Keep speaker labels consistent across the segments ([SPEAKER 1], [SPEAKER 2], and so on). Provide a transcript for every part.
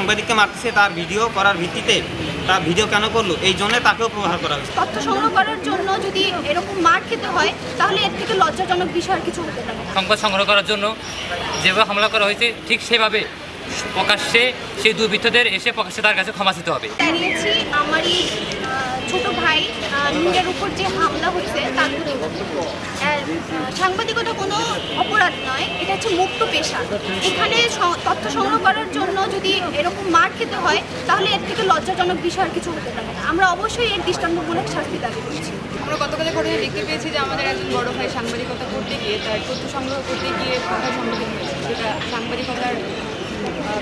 [SPEAKER 1] সাংবাদিককে মারতেছে তার ভিডিও করার ভিত্তিতে তার ভিডিও কেন করলো এই জন্য তাকেও প্রহার করা হয়েছে।
[SPEAKER 2] তথ্য সংগ্রহ করার জন্য যদি এরকম মার খেতে হয় তাহলে এর থেকে লজ্জাজনক বিষয় আর কিছু হতে পারে না।
[SPEAKER 3] সংবাদ সংগ্রহ করার জন্য যেভাবে হামলা করা হয়েছে ঠিক সেভাবে প্রকাশ্যে সেই দুর্বৃত্তদের এসে প্রকাশ্যে তার কাছে ক্ষমা চেতে হবে।
[SPEAKER 2] দাঁড়িয়েছি আমারই ছোট ভাই নূরের উপর যে হামলা হয়েছে তার প্রতিবাদে। সাংবাদিকতা কোনো অপরাধ নয়, এটা হচ্ছে মুক্ত পেশা। এখানে তথ্য সংগ্রহ করার জন্য যদি এরকম মার খেতে হয় তাহলে এর থেকে লজ্জাজনক বিষয় আর কিছু হতে পারে না। আমরা অবশ্যই এর দৃষ্টান্তমূলক শাস্তি দাবি করছি।
[SPEAKER 4] আমরা গতকালের ঘটনায় দেখতে পেয়েছি যে আমাদের একজন বড় ভাই সাংবাদিকতা করতে গিয়ে তার তথ্য সংগ্রহ করতে গিয়ে বাধার সম্মুখীন হয়েছে, যেটা সাংবাদিকতার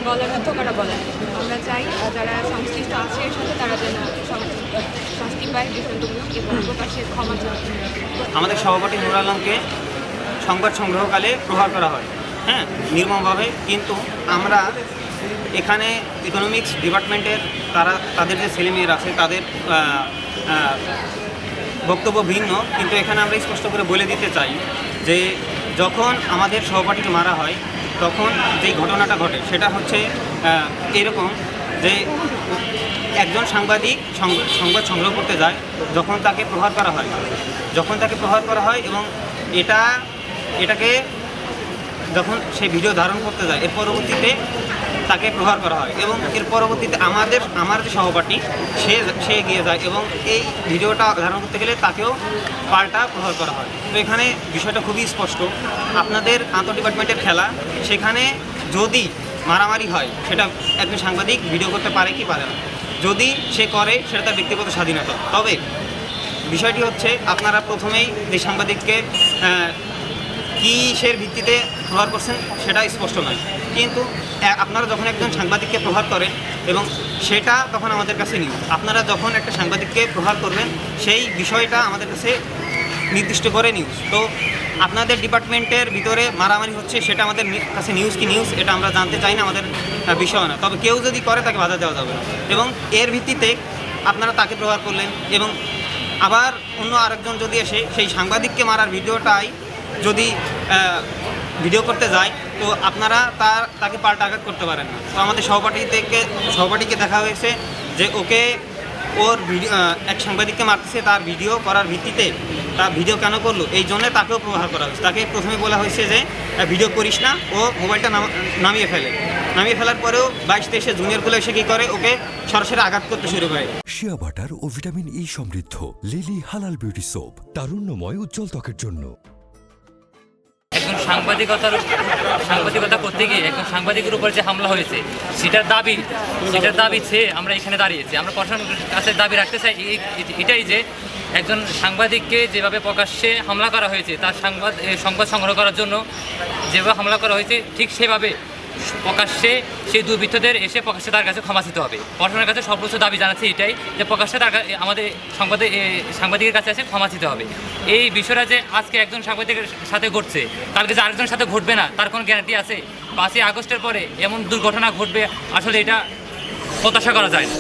[SPEAKER 4] বলার অর্থকারা বলেন। আমরা চাই যারা সংশ্লিষ্ট আছে এর সাথে তারা যেন শাস্তি পায় দৃষ্টান্তমূলক এবং প্রকাশ্যে ক্ষমা চায়।
[SPEAKER 1] আমাদের সভাপতি নূর আলমকে সংবাদ সংগ্রহকালে প্রহার করা হয়, হ্যাঁ, নির্মমভাবে। কিন্তু আমরা এখানে ইকোনমিক্স ডিপার্টমেন্টের তাদের যে ছেলেমেয়েরা আছে তাদের বক্তব্য ভিন্ন, কিন্তু এখানে আমরা স্পষ্ট করে বলে দিতে চাই যে যখন আমাদের সহপাঠীকে মারা হয় তখন যেই ঘটনাটা ঘটে সেটা হচ্ছে এরকম যে একজন সাংবাদিক সংবাদ সংগ্রহ করতে যায়, যখন তাকে প্রহার করা হয় এবং এটাকে যখন সে ভিডিও ধারণ করতে যায় এর পরবর্তীতে তাকে প্রহার করা হয় এবং এর পরবর্তীতে আমার যে সহপাঠী সে এগিয়ে যায় এবং এই ভিডিওটা ধারণ করতে গেলে তাকেও পাল্টা প্রহার করা হয়। তো এখানে বিষয়টা খুবই স্পষ্ট, আপনাদের আন্তঃ ডিপার্টমেন্টের খেলা, সেখানে যদি মারামারি হয় সেটা একজন সাংবাদিক ভিডিও করতে পারে কি পারে না, যদি সে করে সেটা তার ব্যক্তিগত স্বাধীনতা। তবে বিষয়টি হচ্ছে আপনারা প্রথমেই যে সাংবাদিককে কিসের ভিত্তিতে প্রহার করছেন সেটা স্পষ্ট নয়, কিন্তু আপনারা যখন একজন সাংবাদিককে প্রহার করেন এবং সেটা তখন আমাদের কাছে নিউজ। আপনারা যখন একটা সাংবাদিককে প্রহার করবেন সেই বিষয়টা আমাদের কাছে নির্দিষ্ট করে নিউজ। তো আপনাদের ডিপার্টমেন্টের ভিতরে মারামারি হচ্ছে সেটা আমাদের কাছে নিউজ কি নিউজ এটা আমরা জানতে চাই না, আমাদের বিষয় না। তবে কেউ যদি করে তাকে বাধা দেওয়া যাবে না এবং এর ভিত্তিতে আপনারা তাকে প্রহার করলেন এবং আবার অন্য আরেকজন যদি এসে সেই সাংবাদিককে মারার ভিডিওটাই যদি ভিডিও করতে যায় তো আপনারা তাকে পাল্টা আঘাত করতে পারেন না। তো আমাদের সহপাঠীকে দেখা হয়েছে যে ওর ভিডিও এক সাংবাদিককে মারতেছে তার ভিডিও করার ভিত্তিতে তার ভিডিও কেন করলো এই জন্য তাকেও প্রহার করা হয়েছে। তাকে প্রথমে বলা হয়েছে যে ভিডিও করিস না, ও মোবাইলটা নামিয়ে ফেলার পরেও 22-23 জুনিয়রগুলো এসে কী করে ওকে সরাসরি আঘাত করতে শুরু করে।
[SPEAKER 5] শিয়া বাটার ও ভিটামিন ই সমৃদ্ধ লিলি হালাল বিউটি সোপ, তারুণ্যময় উজ্জ্বল ত্বকের জন্য।
[SPEAKER 3] একজন সাংবাদিকতা করতে গিয়ে একজন সাংবাদিকের উপর যে হামলা হয়েছে সেটার দাবি চেয়ে আমরা এখানে দাঁড়িয়েছি। আমরা প্রশাসনের কাছে দাবি রাখতে চাই এটাই যে একজন সাংবাদিককে যেভাবে প্রকাশ্যে হামলা করা হয়েছে তার সংবাদ সংগ্রহ করার জন্য যেভাবে হামলা করা হয়েছে ঠিক সেভাবে প্রকাশ্যে সেই দুর্বৃত্তদের এসে প্রকাশ্যে তার কাছে ক্ষমা চেতে হবে। প্রশাসনের কাছে সর্বোচ্চ দাবি জানাচ্ছে এটাই যে প্রকাশ্যে আমাদের সাংবাদিকের কাছে এসে ক্ষমা চেতে হবে। এই বিষয়টা যে আজকে একজন সাংবাদিকের সাথে ঘটছে কালকে যে আরেকজনের সাথে ঘটবে না তার কোনো গ্যারান্টি আছে? 5ই আগস্টের পরে এমন দুর্ঘটনা ঘটবে আসলে এটা প্রত্যাশা করা যায় না।